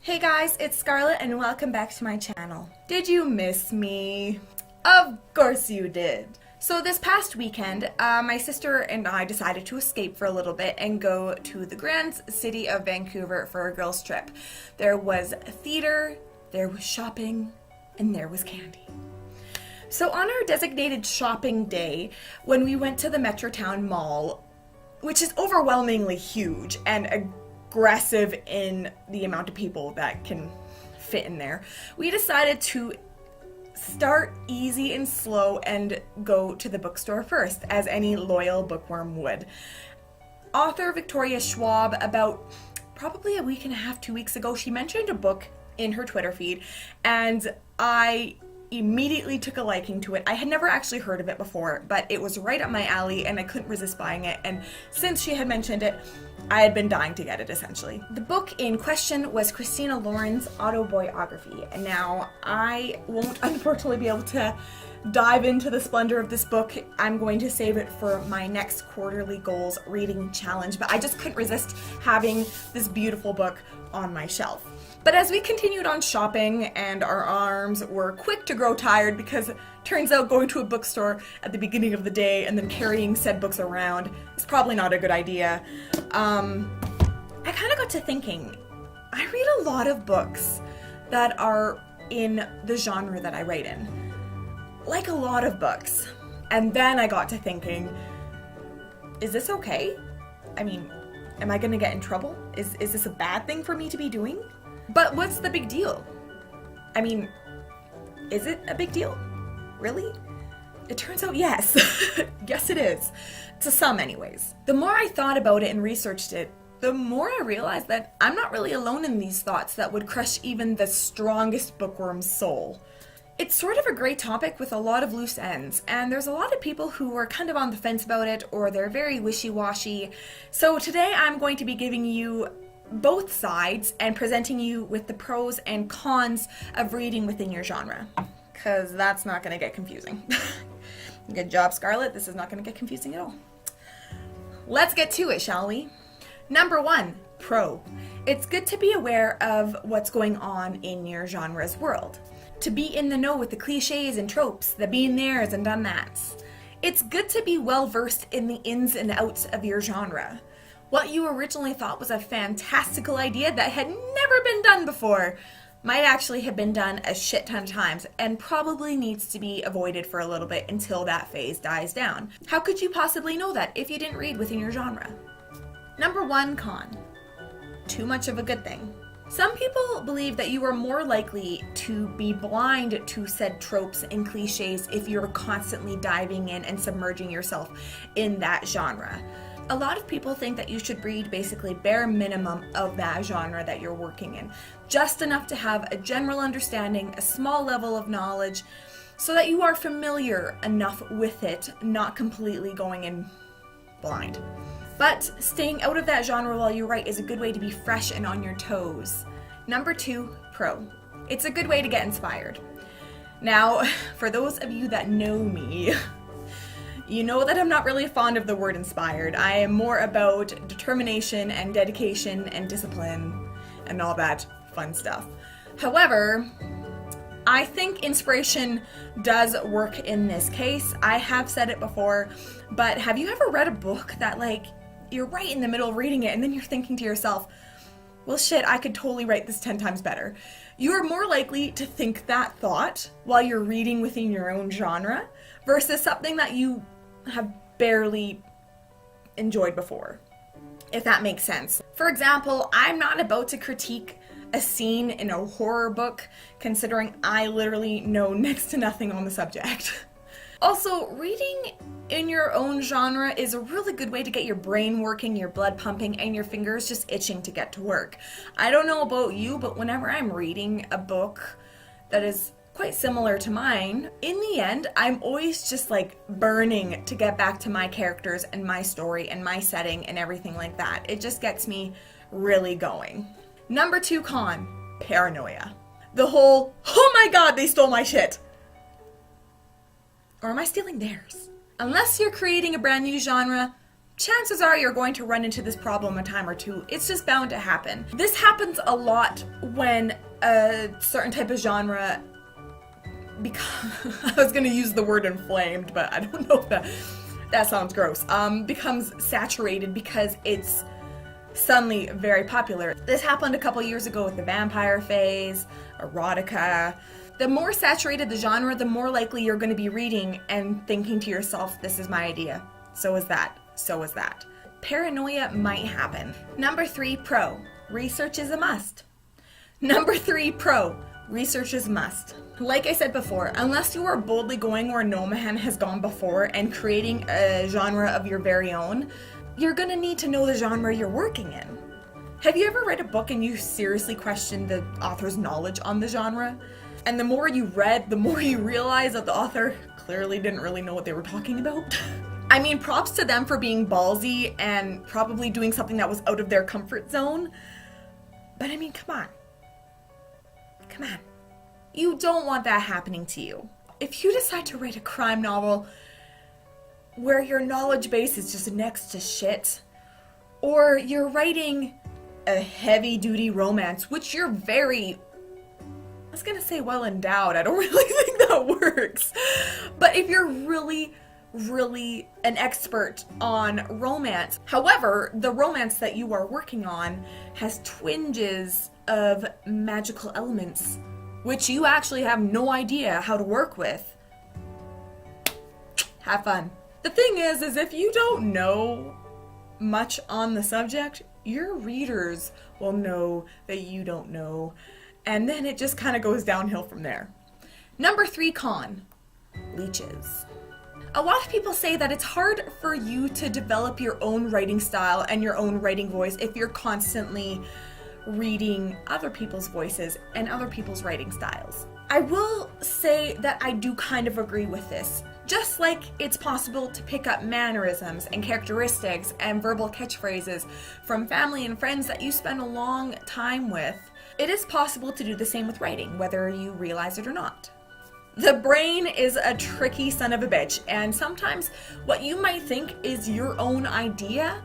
Hey guys, it's Scarlett and welcome back to my channel. Did you miss me? Of course you did. So this past weekend, my sister and I decided to escape for a little bit and go to the grand city of Vancouver for a girls' trip. There was theater, there was shopping, and there was candy. So on our designated shopping day, when we went to the Metrotown Mall, which is overwhelmingly huge and aggressive in the amount of people that can fit in there, we decided to start easy and slow and go to the bookstore first, as any loyal bookworm would. Author Victoria Schwab, about probably a week and a half, 2 weeks ago, she mentioned a book in her Twitter feed, and I immediately took a liking to it. I had never actually heard of it before, but it was right up my alley and I couldn't resist buying it, and since she had mentioned it, I had been dying to get it, essentially. The book in question was Christina Lauren's autobiography, and now I won't unfortunately be able to dive into the splendor of this book. I'm going to save it for my next quarterly goals reading challenge, but I just couldn't resist having this beautiful book on my shelf. But as we continued on shopping and our arms were quick to grow tired, because it turns out going to a bookstore at the beginning of the day and then carrying said books around is probably not a good idea, I kind of got to thinking, I read a lot of books that are in the genre that I write in. Like a lot of books. And then I got to thinking, is this okay? I mean, am I gonna get in trouble? Is this a bad thing for me to be doing? But what's the big deal? I mean, is it a big deal? Really? It turns out yes. Yes it is. To some anyways. The more I thought about it and researched it, the more I realized that I'm not really alone in these thoughts that would crush even the strongest bookworm's soul. It's sort of a great topic with a lot of loose ends, and there's a lot of people who are kind of on the fence about it, or they're very wishy-washy. So today I'm going to be giving you both sides and presenting you with the pros and cons of reading within your genre, because that's not going to get confusing. Good job, Scarlett. This is not going to get confusing at all. Let's get to it, shall we? Number 1, pro. It's good to be aware of what's going on in your genre's world. To be in the know with the cliches and tropes, the been there's and done that's. It's good to be well versed in the ins and outs of your genre. What you originally thought was a fantastical idea that had never been done before might actually have been done a shit ton of times and probably needs to be avoided for a little bit until that phase dies down. How could you possibly know that if you didn't read within your genre? Number 1 con. Too much of a good thing. Some people believe that you are more likely to be blind to said tropes and cliches if you're constantly diving in and submerging yourself in that genre. A lot of people think that you should read basically bare minimum of that genre that you're working in. Just enough to have a general understanding, a small level of knowledge, so that you are familiar enough with it, not completely going in blind. But staying out of that genre while you write is a good way to be fresh and on your toes. Number 2, pro. It's a good way to get inspired. Now, for those of you that know me, you know that I'm not really fond of the word inspired. I am more about determination and dedication and discipline and all that fun stuff. However, I think inspiration does work in this case. I have said it before, but have you ever read a book that, like, you're right in the middle of reading it and then you're thinking to yourself, well shit, I could totally write this 10 times better. You are more likely to think that thought while you're reading within your own genre versus something that you have barely enjoyed before, if that makes sense. For example, I'm not about to critique a scene in a horror book, considering I literally know next to nothing on the subject. Also, reading in your own genre is a really good way to get your brain working, your blood pumping, and your fingers just itching to get to work. I don't know about you, but whenever I'm reading a book that is quite similar to mine, in the end, I'm always just like burning to get back to my characters and my story and my setting and everything like that. It just gets me really going. Number 2 con, paranoia. The whole, oh my god, they stole my shit. Or am I stealing theirs? Unless you're creating a brand new genre, chances are you're going to run into this problem a time or two. It's just bound to happen. This happens a lot when a certain type of genre I was gonna use the word inflamed, but I don't know if that sounds gross. Becomes saturated because it's suddenly very popular. This happened a couple years ago with the vampire phase, erotica. The more saturated the genre, the more likely you're going to be reading and thinking to yourself, this is my idea. So is that. So is that. Paranoia might happen. Number 3, pro. Research is a must. Number 3, pro. Research is a must. Like I said before, unless you are boldly going where no man has gone before and creating a genre of your very own, you're gonna need to know the genre you're working in. Have you ever read a book and you seriously questioned the author's knowledge on the genre? And the more you read, the more you realize that the author clearly didn't really know what they were talking about. I mean, props to them for being ballsy and probably doing something that was out of their comfort zone. But I mean, come on. Come on. You don't want that happening to you. If you decide to write a crime novel where your knowledge base is just next to shit, or you're writing a heavy-duty romance, which you're very, I was gonna say well endowed, I don't really think that works. But if you're really an expert on romance, however, the romance that you are working on has twinges of magical elements, which you actually have no idea how to work with, have fun. The thing is if you don't know much on the subject, your readers will know that you don't know, and then it just kind of goes downhill from there. Number 3 con, leeches. A lot of people say that it's hard for you to develop your own writing style and your own writing voice if you're constantly reading other people's voices and other people's writing styles. I will say that I do kind of agree with this. Just like it's possible to pick up mannerisms and characteristics and verbal catchphrases from family and friends that you spend a long time with, it is possible to do the same with writing, whether you realize it or not. The brain is a tricky son of a bitch, and sometimes what you might think is your own idea,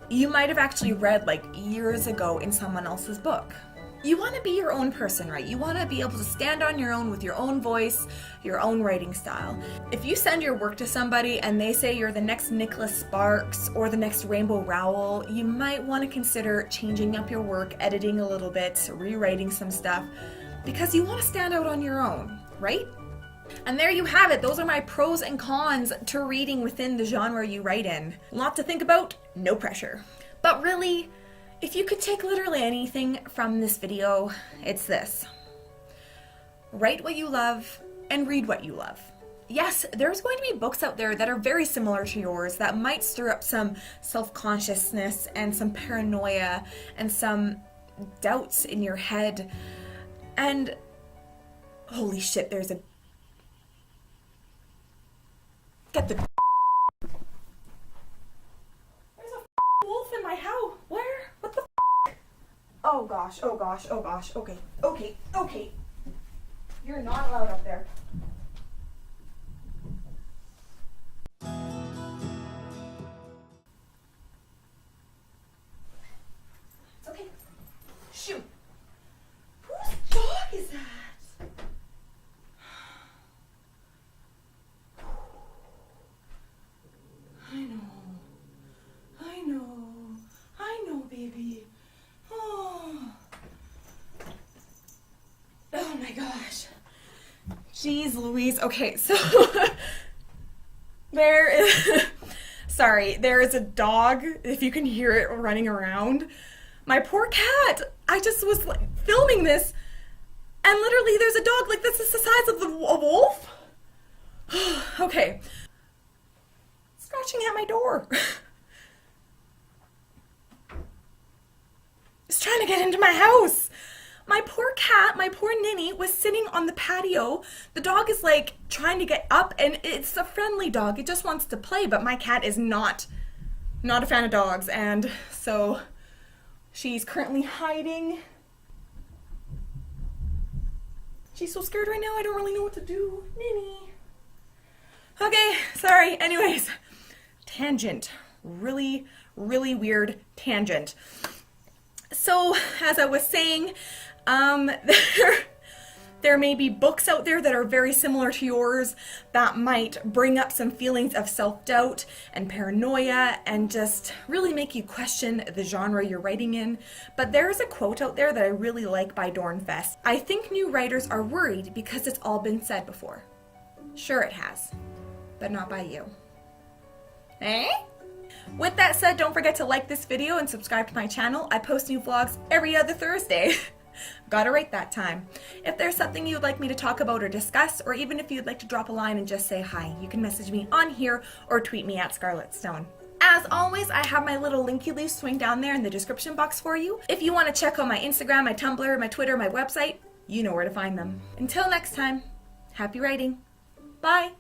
you might have actually read like years ago in someone else's book. You want to be your own person, right? You want to be able to stand on your own with your own voice, your own writing style. If you send your work to somebody and they say you're the next Nicholas Sparks or the next Rainbow Rowell, you might want to consider changing up your work, editing a little bit, rewriting some stuff, because you want to stand out on your own, right? And there you have it. Those are my pros and cons to reading within the genre you write in. A lot to think about, no pressure. But really, if you could take literally anything from this video, it's this. Write what you love and read what you love. Yes, there's going to be books out there that are very similar to yours that might stir up some self-consciousness and some paranoia and some doubts in your head. And holy shit, there's a Get the There's a wolf in my house. Where? What the Oh gosh, oh gosh, oh gosh. Okay. You're not allowed up there. It's okay. Shoot. Whose dog is that? I know, baby. Oh my gosh. Jeez Louise. Okay, so there is a dog, if you can hear it running around. My poor cat. I just was like filming this, and literally there's a dog like this is the size of a wolf. Okay. Scratching at my door. It's trying to get into my house. My poor cat, my poor Ninny, was sitting on the patio. The dog is like trying to get up, and it's a friendly dog. It just wants to play, but my cat is not a fan of dogs, and so she's currently hiding. She's so scared right now, I don't really know what to do. Ninny. Okay, sorry. Anyways, tangent. really, really weird tangent. So, as I was saying, there may be books out there that are very similar to yours that might bring up some feelings of self-doubt and paranoia and just really make you question the genre you're writing in. But there's a quote out there that I really like by Dornfest. I think new writers are worried because it's all been said before. Sure it has, but not by you. Eh? With that said, don't forget to like this video and subscribe to my channel. I post new vlogs every other Thursday. Gotta write that time. If there's something you'd like me to talk about or discuss, or even if you'd like to drop a line and just say hi, you can message me on here or tweet me at Scarlett Stone. As always, I have my little linky loose swing down there in the description box for you. If you want to check out my Instagram, my Tumblr, my Twitter, my website, you know where to find them. Until next time, happy writing. Bye.